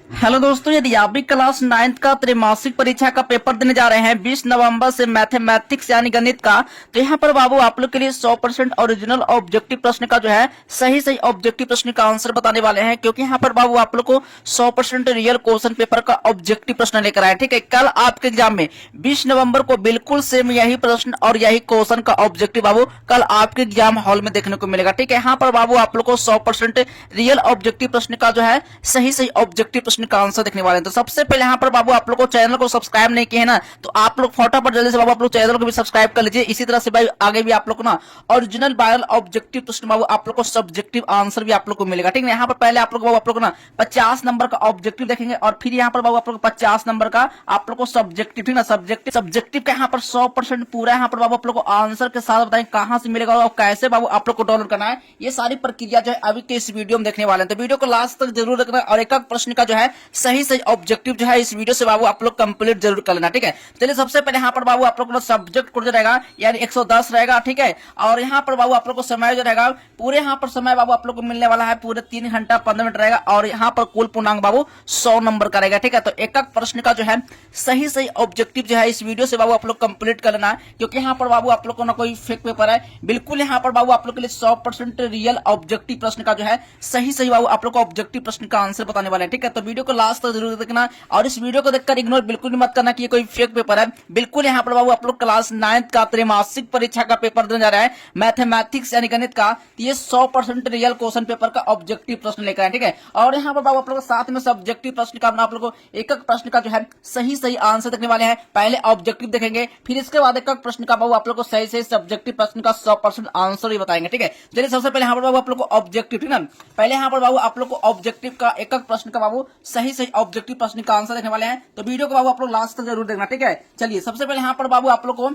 Hello दोस्तों, यदि आप भी क्लास 9th का त्रैमासिक परीक्षा का पेपर देने जा रहे हैं 20 नवंबर से मैथमेटिक्स यानी गणित का, तो यहाँ पर बाबू आप लोग के लिए 100% ओरिजिनल ऑब्जेक्टिव प्रश्न का जो है सही ऑब्जेक्टिव प्रश्न का आंसर बताने वाले हैं। क्योंकि यहाँ पर बाबू आप लोग को 100% रियल क्वेश्चन पेपर का ऑब्जेक्टिव प्रश्न लेकर आए। ठीक है, कल आपके एग्जाम में 20 नवंबर को बिल्कुल सेम यही प्रश्न और यही क्वेश्चन का ऑब्जेक्टिव बाबू कल आपके एग्जाम हॉल में देखने को मिलेगा। ठीक है, यहाँ पर बाबू आप लोग को 100% रियल ऑब्जेक्टिव प्रश्न का जो है सही ऑब्जेक्टिव प्रश्न का आंसर देखने वाले हैं। तो सबसे पहले यहाँ पर बाबू आप लोग को चैनल को सब्सक्राइब नहीं किए है ना, तो आप लोग फटाफट जल्दी से बाबू आप लोग चैनल को भी सब्सक्राइब कर लीजिए। इसी तरह से भाई आगे भी आप लोग को ना ओरिजिनल वायरल ऑब्जेक्टिव प्रश्न बाबू आप लोग को सब्जेक्टिव आंसर भी आप लोग को मिलेगा। ठीक है, यहाँ पर पहले आप लोग ना 50 नंबर का ऑब्जेक्टिव देखेंगे और फिर यहाँ पर बाबू आप लोग 50 नंबर का आप लोग को सब्जेक्टिव, ठीक ना, सब्जेक्टिव का यहाँ पर 100% पूरा यहाँ पर बाबू आप लोग को आंसर के साथ बताएं कहां से मिलेगा और कैसे बाबू आप लोग को डाउनलोड करना है। ये सारी प्रक्रिया जो है अभी के इस वीडियो में देखने वाले हैं, तो वीडियो को लास्ट तक जरूर देखना और एक प्रश्न का जो है सही ऑब्जेक्टिव जो है इस वीडियो से बाबू आप लोग कंप्लीट जरूर कर लेना। ठीक है, चलिए सबसे पहले यहाँ पर बाबू आप लोग सब्जेक्ट कोड जो रहेगा यानी 110 रहेगा। ठीक है, और यहाँ पर बाबू आप लोग को समय जो रहेगा पूरे यहाँ पर समय बाबू आप लोग को मिलने वाला है पूरे 3 घंटा 15 मिनट रहेगा और यहाँ पर कुल पूर्णांक बाबू 100 नंबर का रहेगा। ठीक है, तो एक प्रश्न का जो है सही ऑब्जेक्टिव जो है इस वीडियो से बाबू आप लोग कंप्लीट कर लेना है। क्योंकि यहाँ पर बाबू आप लोग को ना कोई फेक पेपर है, बिल्कुल यहाँ पर बाबू आप लोग के लिए 100% रियल ऑब्जेक्टिव प्रश्न का जो है सही बाबू आप लोग को ऑब्जेक्टिव प्रश्न का आंसर बताने वाले हैं। ठीक है, तो वीडियो को लास्ट तक जरूर देखना और इस वीडियो को देखकर इग्नोर बिल्कुल भी मत करना कि ये कोई फेक पेपर है। बिल्कुल यहाँ पर बाबू आप लोग क्लास 9th का त्रैमासिक परीक्षा का पेपर देने जा रहा है मैथमेटिक्स यानी गणित का, ये 100% रियल क्वेश्चन पेपर का ऑब्जेक्टिव प्रश्न लेकर आए। ठीक है, और यहाँ पर बाबू आप लोग साथ में सब्जेक्टिव प्रश्न का आप लोग को एक प्रश्न का जो है सही आंसर देखने वाले हैं। पहले ऑब्जेक्टिव देखेंगे, फिर इसके बाद एक प्रश्न का बाबू आप लोग को सही सब्जेक्टिव प्रश्न का 100% आंसर ही बताएंगे। ठीक है, चलिए सबसे पहले यहाँ पर बाबू आप लोग को ऑब्जेक्टिव, ठीक ना, पहले यहाँ पर बाबू आप लोग को ऑब्जेक्टिव का एक प्रश्न का बाबू सही ऑब्जेक्टिव प्रश्न का आंसर देखने वाले हैं। तो वीडियो को बाबू आप लोग लास्ट तक जरूर देखना। ठीक है, चलिए सबसे पहले यहाँ पर बाबू आप लोग को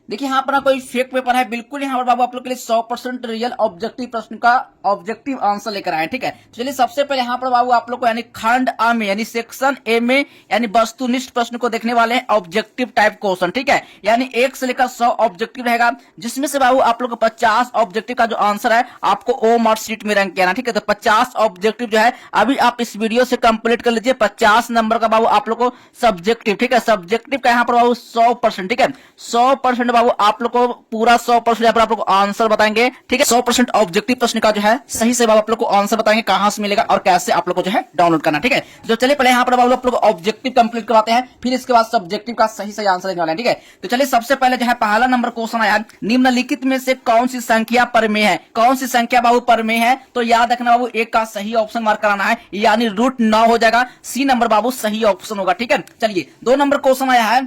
देखिए यहाँ पर ना कोई फेक पेपर है, बिल्कुल यहाँ पर बाबू आप लोग के लिए 100% रियल ऑब्जेक्टिव प्रश्न का ऑब्जेक्टिव आंसर लेकर आए। ठीक है, चलिए सबसे पहले यहाँ पर बाबू आप लोग को यानी खंड आ में यानी सेक्शन ए में यानी वस्तुनिष्ठ प्रश्न को देखने वाले हैं ऑब्जेक्टिव टाइप क्वेश्चन। ठीक है, यानी 1 से लेकर 100 ऑब्जेक्टिव रहेगा, जिसमें से बाबू आप लोग को 50 ऑब्जेक्टिव का जो आंसर है आपको ओ मार्क शीट में रैंक किया। ठीक है, तो 50 ऑब्जेक्टिव जो है अभी आप इस वीडियो से कंप्लीट कर लीजिए। 50 नंबर का बाबू आप लोग को सब्जेक्टिव, ठीक है, सब्जेक्टिव का यहाँ पर बाबू 100%, ठीक है, 100% बाबू आप लोग को पूरा 100% यहाँ पर आप लोग को आंसर बताएंगे। ठीक है, 100% ऑब्जेक्टिव प्रश्न का जो है सही बाबू आप लोग को आंसर बताएंगे कहां से मिलेगा और कैसे आप लोग को जो है डाउनलोड करना। ठीक है, तो चलिए पहले यहाँ पर बाबू आप लोग ऑब्जेक्टिव कंप्लीट करवाते हैं, फिर इसके बाद सब्जेक्टिव का सही आंसर देने वाले हैं। ठीक है, तो चलिए सबसे पहले जो है पहला नंबर क्वेश्चन आया, निम्नलिखित में से कौन सी संख्या परमेय है, कौन सी संख्या बाबू परमेय है, तो याद रखना बाबू एक का सही ऑप्शन मार्क कराना है यानी √9 हो जाएगा, सी नंबर बाबू सही ऑप्शन होगा। ठीक है, चलिए 2 नंबर क्वेश्चन आया है,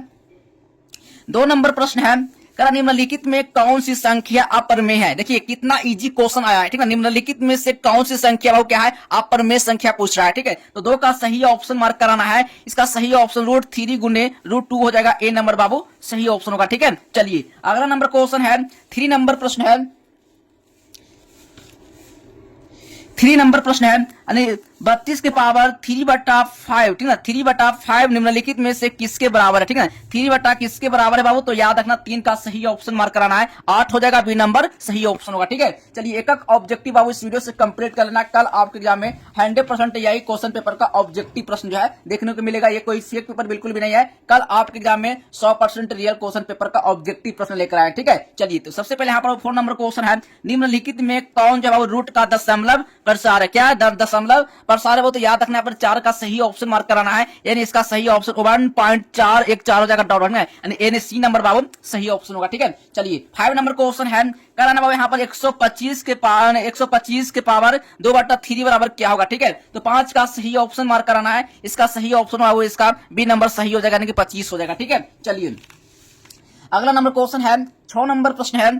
2 नंबर प्रश्न है, निम्नलिखित में कौन सी संख्या अपरमेय है। देखिए कितना इजी क्वेश्चन आया है। ठीक है, निम्नलिखित में से कौन सी संख्या वो क्या है, अपरमेय संख्या पूछ रहा है। ठीक है, तो 2 का सही ऑप्शन मार्क कराना है, इसका सही ऑप्शन √3 गुने √2 हो जाएगा, ए नंबर बाबू सही ऑप्शन होगा। ठीक है, चलिए अगला नंबर क्वेश्चन है, 3 नंबर प्रश्न है, 3 नंबर प्रश्न है, 32 के पावर 3/5, ठीक है, 3/5 निम्नलिखित में से किसके बराबर है। ठीक है, 3 किसके बराबर है बाबू, तो याद रखना 3 का सही ऑप्शन मार्क कराना है, 8 हो जाएगा, बी नंबर सही ऑप्शन होगा। ठीक है, चलिए एक ऑब्जेक्टिव बाबू इस वीडियो से कंप्लीट कर लेना, कल आपके एग्जाम में 100% यही क्वेश्चन पेपर का ऑब्जेक्टिव प्रश्न जो है देखने को मिलेगा, ये कोई फेक पेपर बिल्कुल भी नहीं है, कल आपके एग्जाम में 100% रियल क्वेश्चन पेपर का ऑब्जेक्टिव प्रश्न लेकर आए। ठीक है, चलिए तो सबसे पहले यहाँ पर 4 नंबर क्वेश्चन है, निम्नलिखित में कौन जो है रूट का दशमलव प्रसार है, क्या है दशमलव प्रसार है वो, तो याद रखना पर 4 का सही ऑप्शन मार्क कराना है, यानी इसका सही ऑप्शन 1.414 हो जाएगा, डॉट रखना है यानी सी नंबर बाबू सही ऑप्शन होगा। ठीक है, चलिए 5 नंबर क्वेश्चन है, कराना बाबू यहाँ पर 125 के पावर 2/3 बराबर क्या होगा। ठीक है, तो 5 का सही ऑप्शन मार्क कराना है, इसका सही ऑप्शन बाबू इसका बी नंबर सही हो जाएगा यानी कि 25 हो जाएगा। ठीक है, चलिए अगला नंबर क्वेश्चन है, 6 नंबर प्रश्न है,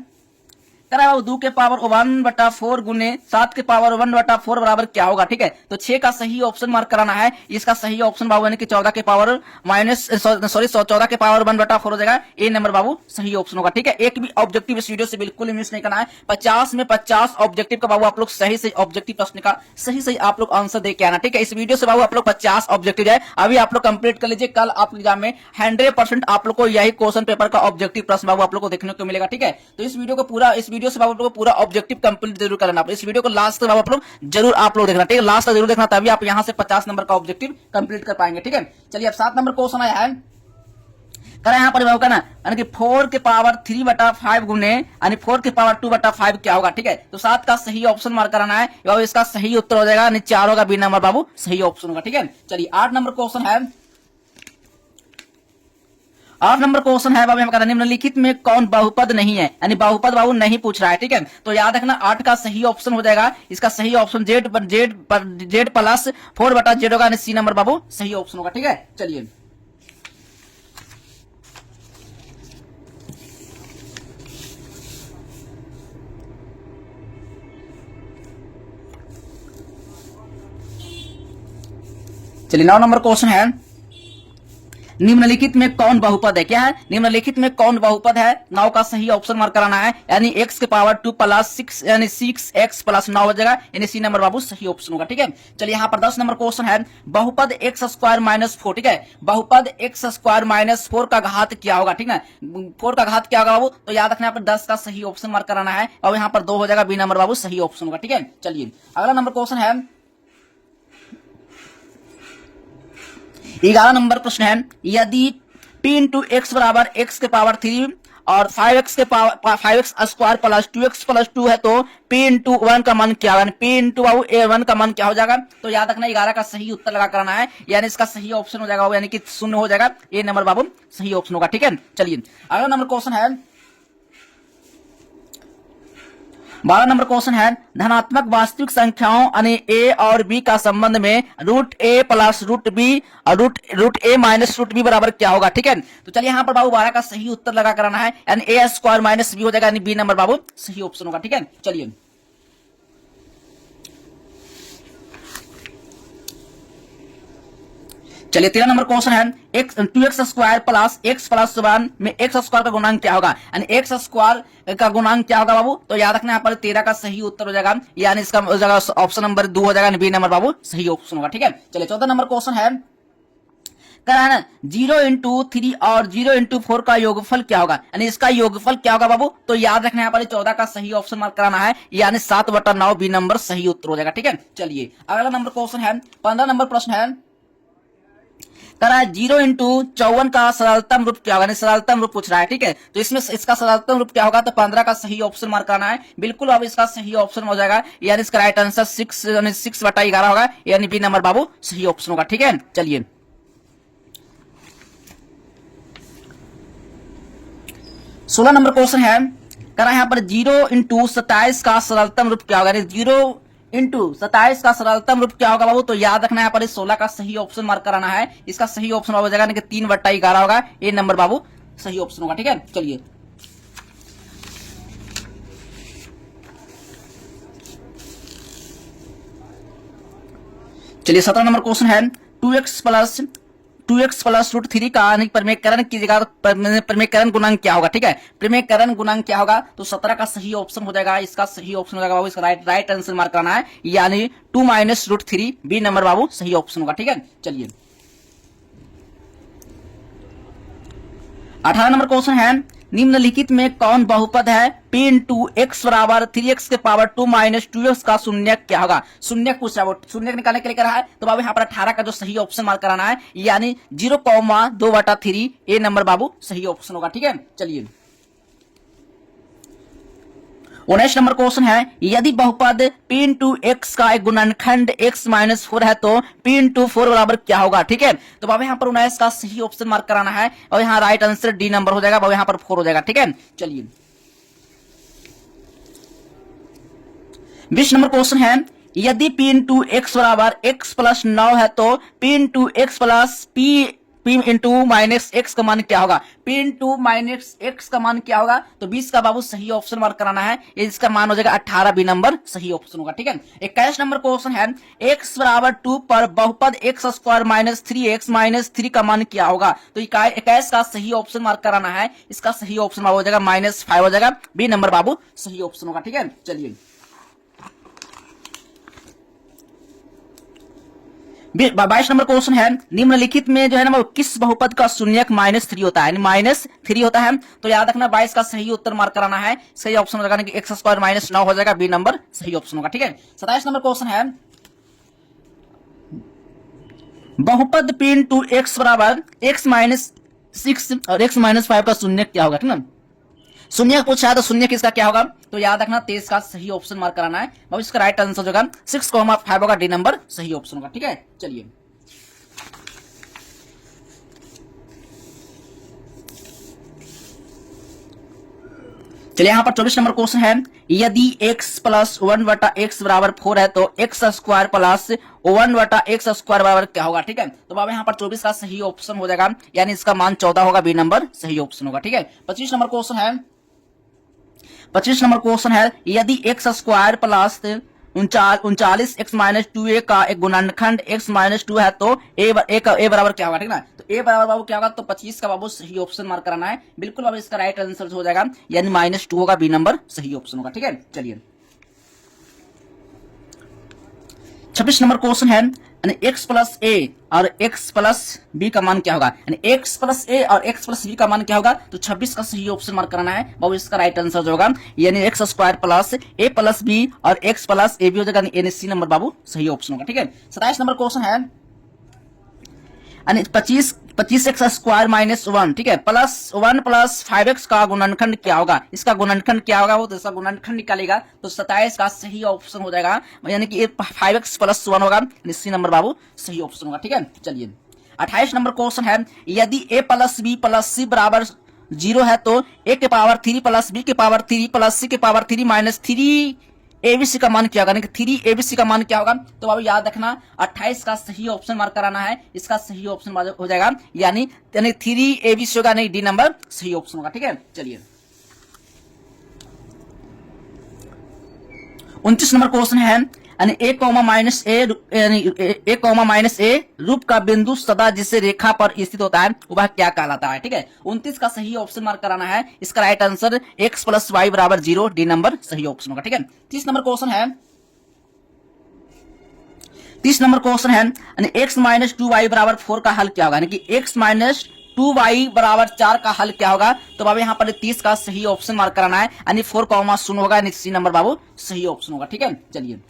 2 के पावर 1/4 गुने 7 के पावर 1/4 बराबर क्या होगा। ठीक है, तो 6 का सही ऑप्शन मार्क कराना है, इसका सही ऑप्शन बाबू यानी कि 14 के पावर 1/4 हो जाएगा, ए नंबर बाबू सही ऑप्शन होगा। ठीक है, एक भी ऑब्जेक्टिव इस वीडियो से बिल्कुल मिस नहीं करना है, 50 में 50 ऑब्जेक्टिव का बाबू आप लोग सही ऑब्जेक्टिव प्रश्न का सही आप लोग आंसर दे के आना। ठीक है, इस वीडियो से बाबू आप लोग 50 ऑब्जेक्टिव है अभी आप लोग कंप्लीट कर लीजिए, कल आपके एग्जाम में 100% आप लोग को यही क्वेश्चन पेपर का ऑब्जेक्टिव प्रश्न बाबू आप लोग को देखने को मिलेगा। ठीक है, तो इस वीडियो को पूरा इस वीडियो वीडियो से बाबू आप लोग को पूरा ऑब्जेक्टिव कंप्लीट जरूर करना। इस वीडियो को लास्ट तक बाबू आप लोग जरूर आप लोग देखना, ठीक है, लास्ट तक जरूर देखना, तभी आप यहाँ से 50 नंबर का ऑब्जेक्टिव कंप्लीट कर पाएंगे, ठीक है। चलिए अब 7 नंबर क्वेश्चन आया है, करा यहाँ पर बाबू ना, यानी कि 4 के पावर 3/5 गुने यानी 4 के पावर 2/5 क्या होगा, ठीक है। तो 7 का सही ऑप्शन मार्क कराना है बाबू, इसका सही उत्तर हो जाएगा यानी 4 होगा, बी नंबर बाबू सही ऑप्शन होगा, ठीक है। चलिए 8 नंबर क्वेश्चन है, 8 नंबर क्वेश्चन है बाबू हम कहते हैं निम्नलिखित में कौन बहुपद नहीं है, यानी बहुपद बाबू नहीं पूछ रहा है, ठीक है। तो याद रखना 8 का सही ऑप्शन हो जाएगा, इसका सही ऑप्शन जेड प्लस 4/z होगा, यानी सी नंबर बाबू सही ऑप्शन होगा, ठीक है। चलिए चलिए 9 नंबर क्वेश्चन है, निम्नलिखित में कौन बहुपद है, क्या है, निम्नलिखित में कौन बहुपद है, 9 का सही ऑप्शन मार्क कराना है, यानी x के पावर 2 प्लस 6 यानी 6x प्लस 9 हो जाएगा, यानी सी नंबर बाबू सही ऑप्शन होगा, ठीक है। चलिए यहाँ पर 10 नंबर क्वेश्चन है, बहुपद x स्क्वायर माइनस 4, ठीक है, बहुपद x स्क्वायर माइनस 4 का घात क्या होगा, ठीक है, 4 का घात क्या होगा बाबू, तो याद रखना यहाँ पर 10 का सही ऑप्शन मार्क कराना है, और यहाँ पर 2 हो जाएगा, बी नंबर बाबू सही ऑप्शन होगा, ठीक है। चलिए अगला नंबर क्वेश्चन है, 11 नंबर प्रश्न है, यदि p इंटू एक्स बराबर x के पावर 3 और 5x के power 5x square plus 2x plus 2 है, तो p इंटू 1 का मान क्या होगा, p इंटू बाबू a1 का मान क्या हो जाएगा, तो याद रखना 11 का सही उत्तर लगा कराना है, यानी इसका सही ऑप्शन हो जाएगा बाबू, यानी कि 0 हो जाएगा, ए नंबर बाबू सही ऑप्शन होगा, ठीक है। चलिए अगला नंबर क्वेश्चन है, 12 नंबर क्वेश्चन है, धनात्मक वास्तविक संख्याओं यानी a और b का संबंध में root a plus root b और root a minus root b बराबर क्या होगा, ठीक है। तो चलिए यहाँ पर बाबू 12 का सही उत्तर लगा कराना है, यानी a स्क्वायर माइनस b हो जाएगा, यानी बी नंबर बाबू सही ऑप्शन होगा, ठीक है। चलिए चलिए 13 नंबर क्वेश्चन है, 2x square plus x plus 1 में x स्क्वायर का गुणांक क्या होगा, यानी x स्क्वायर का गुणांक क्या होगा बाबू, तो याद रखना यहाँ पर 13 का सही उत्तर हो जाएगा, यानी इसका हो जाएगा ऑप्शन नंबर 2 हो जाएगा, बी नंबर बाबू सही ऑप्शन होगा, ठीक है। चलिए 14 नंबर क्वेश्चन है, कराना 0 इंटू 3 और 0 इंटू 4 का योगफल क्या होगा, यानी इसका योगफल क्या होगा बाबू, तो याद रखना यहाँ पर 14 का सही ऑप्शन मार्क कराना है, यानी 7/9 बी नंबर सही उत्तर हो जाएगा, ठीक है। चलिए अगला नंबर क्वेश्चन है, 15 नंबर प्रश्न है, करा 0 इंटू 54 का सरलतम रूप क्या होगा, सरलतम रूप पूछ रहा है, ठीक है। तो इसमें इसका सरलतम रूप क्या होगा, तो 15 का सही ऑप्शन मार्क करना है, बिल्कुल अब इसका सही ऑप्शन हो जाएगा, यानी इसका राइट आंसर 6/11 होगा, यानी बी नंबर बाबू सही ऑप्शन होगा, ठीक है। चलिए 16 नंबर क्वेश्चन है, करा यहाँ पर 0 इंटू 27 का सरलतम रूप क्या होगा, 0 इंटू 27 का सरलतम रूप क्या होगा बाबू, तो याद रखना है यहाँ पर 16 का सही ऑप्शन मार्क कराना है, इसका सही ऑप्शन हो जाएगा 3/11 होगा, ए नंबर बाबू सही ऑप्शन होगा, ठीक है। चलिए चलिए 17 नंबर क्वेश्चन है, 2x प्लस रूट 3 का प्रमेयकरण की जगह प्रमेयकरण गुणांक क्या होगा, ठीक है, प्रमेयकरण गुणांक क्या होगा, तो 17 का सही ऑप्शन हो जाएगा, इसका सही ऑप्शन हो जाएगा बाबू, इसका राइट आंसर मार्क करना है, यानी 2 माइनस रूट 3 बी नंबर बाबू सही ऑप्शन होगा, ठीक है। चलिए 18 नंबर क्वेश्चन है, निम्नलिखित में कौन बहुपद है, p इंटू एक्स बराबर 3x के पावर 2 माइनस 2x का शून्य क्या होगा, शून्य पूछ रहा है, वो शून्य निकालने के लिए करा है, तो बाबू यहाँ पर 18 का जो सही ऑप्शन मार्क कराना है, यानी 0,2/3 ए नंबर बाबू सही ऑप्शन होगा, ठीक है। चलिए 19 नंबर क्वेश्चन है, यदि बहुपद p इंटू एक्स का एक गुणनखंड x माइनस 4 है, तो p इंटू 4 बराबर क्या होगा, ठीक है। तो बाबा यहाँ पर 19 का सही ऑप्शन मार्क कराना है, और यहाँ राइट आंसर डी नंबर हो जाएगा, बाबा यहाँ पर 4 हो जाएगा, ठीक है। चलिए 20 नंबर क्वेश्चन है, यदि p इंटू एक्स बराबर x प्लस 9 है, तो p into x plus p into minus x का मान क्या होगा, p इंटू माइनस एक्स का मान क्या होगा, तो 20 का बाबू सही ऑप्शन मार्क कराना है, इसका मान हो जाएगा 18, बी नंबर सही ऑप्शन होगा, ठीक है। 21 नंबर क्वेश्चन है, x बराबर 2 पर बहुपद x square minus 3x minus 3 का मान क्या होगा, तो 21 का सही ऑप्शन मार्क कराना है, इसका सही ऑप्शन हो जाएगा -5 हो जाएगा, बी नंबर बाबू सही ऑप्शन होगा, ठीक है। चलिए 22 नंबर क्वेश्चन है, निम्नलिखित में जो है ना वो किस बहुपद का शून्यक -3 होता है, -3 होता है। तो याद रखना 22 का सही उत्तर मार्क कराना है। सही ऑप्शन लगाने की x² -9 हो जाएगा, बी नंबर सही ऑप्शन होगा। ठीक है। 27 नंबर क्वेश्चन है, बहुपद पिन टू x बराबर x-6 और x-5 का शून्यक क्या होगा। ठीक है, शून्यक पूछा है तो शून्यक इसका क्या होगा। तो याद रखना 23 का सही ऑप्शन मार्क कराना है। अब इसका राइट आंसर होगा 6,5 होगा, डी नंबर सही ऑप्शन होगा। ठीक है, चलिए यहाँ पर 24 नंबर क्वेश्चन है, यदि x + 1/x बराबर 4 है तो x² + 1/x² बराबर क्या होगा। ठीक है, तो बाबा यहाँ पर 24 का सही ऑप्शन हो जाएगा, यानी इसका मान 14 होगा, बी नंबर सही ऑप्शन होगा। ठीक है। 25 नंबर क्वेश्चन है, 25 नंबर क्वेश्चन है, यदि x² + 39x-2a का एक गुणनखंड x-2 है तो a बराबर क्या होगा। ठीक है ना, तो a बराबर बाबू क्या होगा, तो 25 का बाबू सही ऑप्शन मार्क कराना है। बिल्कुल बाबू इसका राइट आंसर हो जाएगा, यानी -2 होगा, बी नंबर सही ऑप्शन होगा। ठीक है, चलिए 26 नंबर क्वेश्चन है, x + a और x + b का मान क्या होगा, यानी x + a और x + b का मान क्या होगा। तो 26 का सही ऑप्शन मार्क कराना है बाबू, इसका राइट आंसर होगा, यानी x² + a + b और x + a b हो जाएगा, यानी सी नंबर बाबू सही ऑप्शन होगा। ठीक है। 27 नंबर क्वेश्चन है, 25x² -1, ठीक है, +1 + 5x का गुणनखंड क्या होगा। इसका गुणनखंड क्या होगा, वो तो इसका गुणनखंड निकालेगा तो 27 का सही ऑप्शन हो जाएगा, यानी कि 5x + 1 होगा, सी नंबर बाबू सही ऑप्शन होगा। ठीक है, चलिए 28 नंबर क्वेश्चन है, यदि a + b + c बराबर 0 है तो a के पावर 3 + b के पावर 3 + c के पावर 3 -3 ABC का मान क्या होगा, 3 ABC का मान क्या होगा। तो बाबू याद रखना 28 का सही ऑप्शन मार्क कराना है, इसका सही ऑप्शन हो जाएगा, यानी 3 ABC होगा, नहीं डी नंबर सही ऑप्शन होगा। ठीक है, चलिए 29 नंबर क्वेश्चन है, यानी a, रूप का बिंदु सदा जिसे रेखा पर स्थित होता है वह क्या कहलाता है। ठीक है, 29 का सही ऑप्शन मार्क कराना है, इसका right answer x + y = 0, D number सही ऑप्शन होगा। ठीक है। 30 नंबर क्वेश्चन है, 30 नंबर क्वेश्चन है, यानी x - 2y = 4 का हल क्या होगा, यानी कि x - 2y = 4 का हल क्या होगा। तो बाबू यहाँ पर 30 का सही ऑप्शन मार्क कराना है, यानी 4,0 होगा, यानी सी नंबर बाबू सही ऑप्शन होगा। ठीक है, चलिए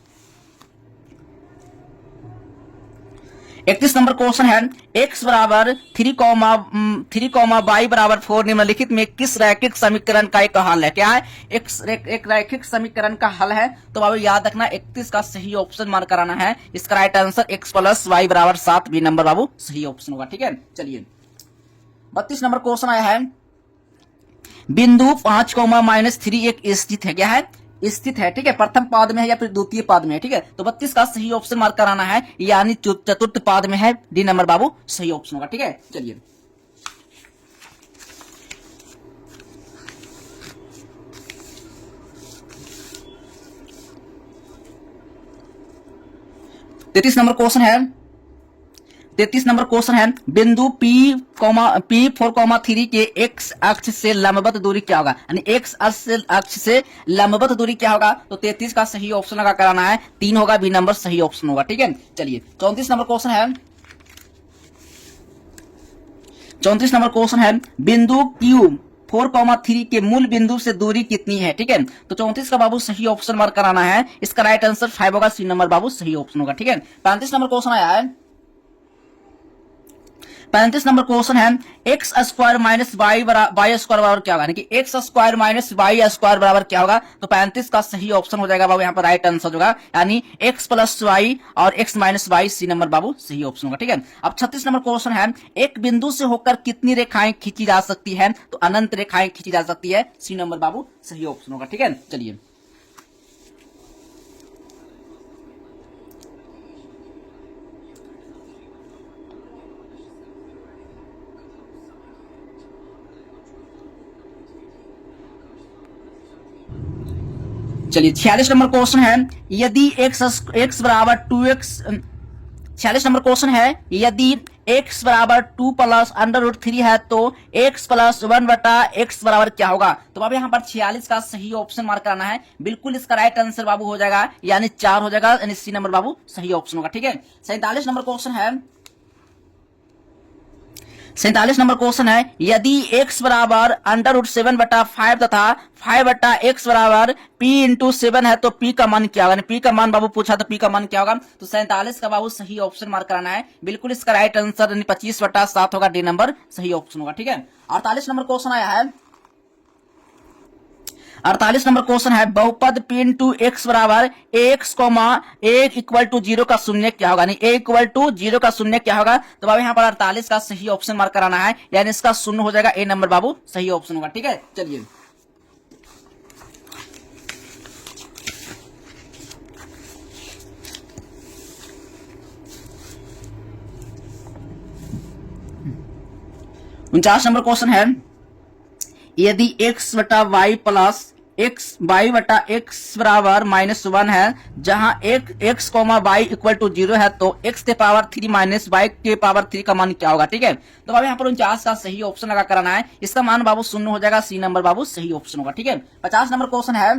31 नंबर क्वेश्चन है, x = 3, y = 4 निम्नलिखित में किस रैखिक समीकरण का एक हल है। क्या है, एक रैखिक समीकरण का हल है। तो बाबू याद रखना 31 का सही ऑप्शन मार्क कराना है, इसका right answer x + y = 7, B number बाबू सही ऑप्शन होगा। ठीक है, चलिए 32 नंबर क्वेश्चन आया है, बिंदु 5, -3 एक स्थित है, क्या है, स्थित है। ठीक है, प्रथम पाद में है या फिर द्वितीय पाद में है। ठीक है, तो 32 का सही ऑप्शन मार्क कराना है, यानी चतुर्थ पाद में है, डी नंबर बाबू सही ऑप्शन होगा। ठीक है, चलिए 33 नंबर क्वेश्चन है, 33 नंबर क्वेश्चन है, बिंदु P4,3 के x अक्ष से लंबवत दूरी क्या होगा, यानी x अक्ष से लंबवत दूरी क्या होगा। तो 33 का सही ऑप्शन लगा कराना है, 3 होगा, बी नंबर सही ऑप्शन होगा। ठीक है, चलिए 34 नंबर क्वेश्चन है, 34 नंबर क्वेश्चन है, बिंदु Q4,3 के मूल बिंदु से दूरी कितनी है। ठीक है, तो 34 का बाबू सही ऑप्शन मार्क कराना है, इसका राइट आंसर 5 होगा, सी नंबर बाबू सही ऑप्शन होगा। ठीक है, 35 नंबर क्वेश्चन आया है, 35 नंबर क्वेश्चन है, x² - y² बराबर क्या होगा, यानी कि x² - y² बराबर क्या होगा। तो 35 का सही ऑप्शन हो जाएगा बाबू, यहाँ पर राइट आंसर होगा, यानी x + y और x - y, सी नंबर बाबू सही ऑप्शन होगा। ठीक है, अब 36 नंबर क्वेश्चन है, एक बिंदु से होकर कितनी रेखाएं खींची जा सकती है। तो अनंत रेखाएं खींची जा सकती है, सी नंबर बाबू सही ऑप्शन होगा। ठीक है, चलिए चलिए 46 नंबर क्वेश्चन है, यदि x = 2x 46 नंबर क्वेश्चन है, यदि x बराबर 2 प्लस अंडर रूट 3 है तो x प्लस 1 बटा x बराबर क्या होगा? तो बाबू यहाँ पर 46 का सही ऑप्शन मार्क कराना है। बिल्कुल इसका राइट आंसर बाबू हो जाएगा यानी 4 हो जाएगा, यानी सी नंबर बाबू सही ऑप्शन होगा। ठीक है, 47 नंबर क्वेश्चन है। 47 नंबर क्वेश्चन है, यदि x बराबर अंडर रूट 7 बटा 5 तथा 5 बटा x बराबर p इंटू 7 है तो p का मान क्या होगा? p का मान बाबू पूछा तो p का मान क्या होगा? तो 47 का बाबू सही ऑप्शन मार्क कराना है। बिल्कुल इसका राइट आंसर यानी 25 बटा 7 होगा, डी नंबर सही ऑप्शन होगा। ठीक है, 48 नंबर क्वेश्चन आया है। 48 नंबर क्वेश्चन है, बहुपद p इंटू एक्स बराबर x comma a equal to 0 का शून्य क्या होगा? यानी a इक्वल टू 0 का शून्य क्या होगा? तो बाबू यहाँ पर 48 का सही ऑप्शन मार्क कराना है, यानी इसका शून्य हो जाएगा, ए नंबर बाबू सही ऑप्शन होगा। ठीक है, चलिए उनचास नंबर क्वेश्चन है, यदि x बटा वाई प्लस एक्स वाई बटा एक्स बराबर -1 है, जहां X comma Y equal to 0 है तो x के पावर 3 माइनस वाई के पावर 3 का मान क्या होगा? ठीक है, तो बाबू यहाँ पर 49 का सही ऑप्शन लगा कराना है, इसका मान बाबू शून्य हो जाएगा, सी नंबर बाबू सही ऑप्शन होगा। ठीक है, 50 नंबर क्वेश्चन है,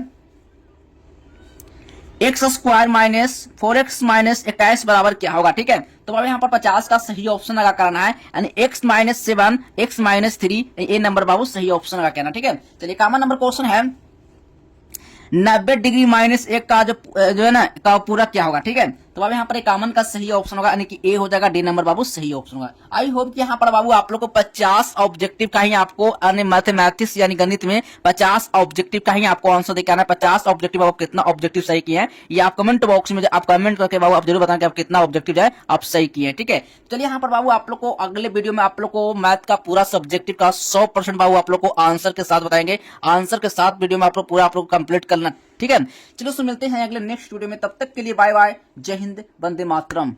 x square minus 4x minus 21 बराबर क्या होगा? ठीक है, तो बाबू यहाँ पर 50 का सही ऑप्शन लगा कराना है, यानी x माइनस 7 x माइनस 3, ए नंबर बाबू सही ऑप्शन लगा कहना। ठीक है, चलिए 51 नंबर क्वेश्चन है, 90 डिग्री माइनस 1 का जो है ना का पूरा क्या होगा? ठीक है, तो बाबू यहाँ पर 51 का सही ऑप्शन होगा, यानी कि ए हो जाएगा, डी नंबर बाबू सही ऑप्शन होगा। आई होप कि यहाँ पर बाबू आप लोग को 50 ऑब्जेक्टिव का ही आपको मैथमेटिक्स यानी गणित में 50 ऑब्जेक्टिव का ही आपको आंसर देकर आना है। 50 ऑब्जेक्टिव आप कितना ऑब्जेक्टिव सही किए हैं ये आप कमेंट बॉक्स में आप कमेंट करके बाबू आप जरूर बताना कि आप कितना ऑब्जेक्टिव है आप सही किए हैं। ठीक है, चलिए यहाँ पर बाबू आप लोग को अगले वीडियो में आप लोग को मैथ का पूरा सब्जेक्टिव का 100% बाबू आप लोग को आंसर के साथ बताएंगे। आंसर के साथ वीडियो में आप लोग पूरा आप लोग कंप्लीट करना। ठीक है, चलो मिलते हैं अगले नेक्स्ट वीडियो में, तब तक के लिए बाय बाय, जय हिंद, वंदे मातरम।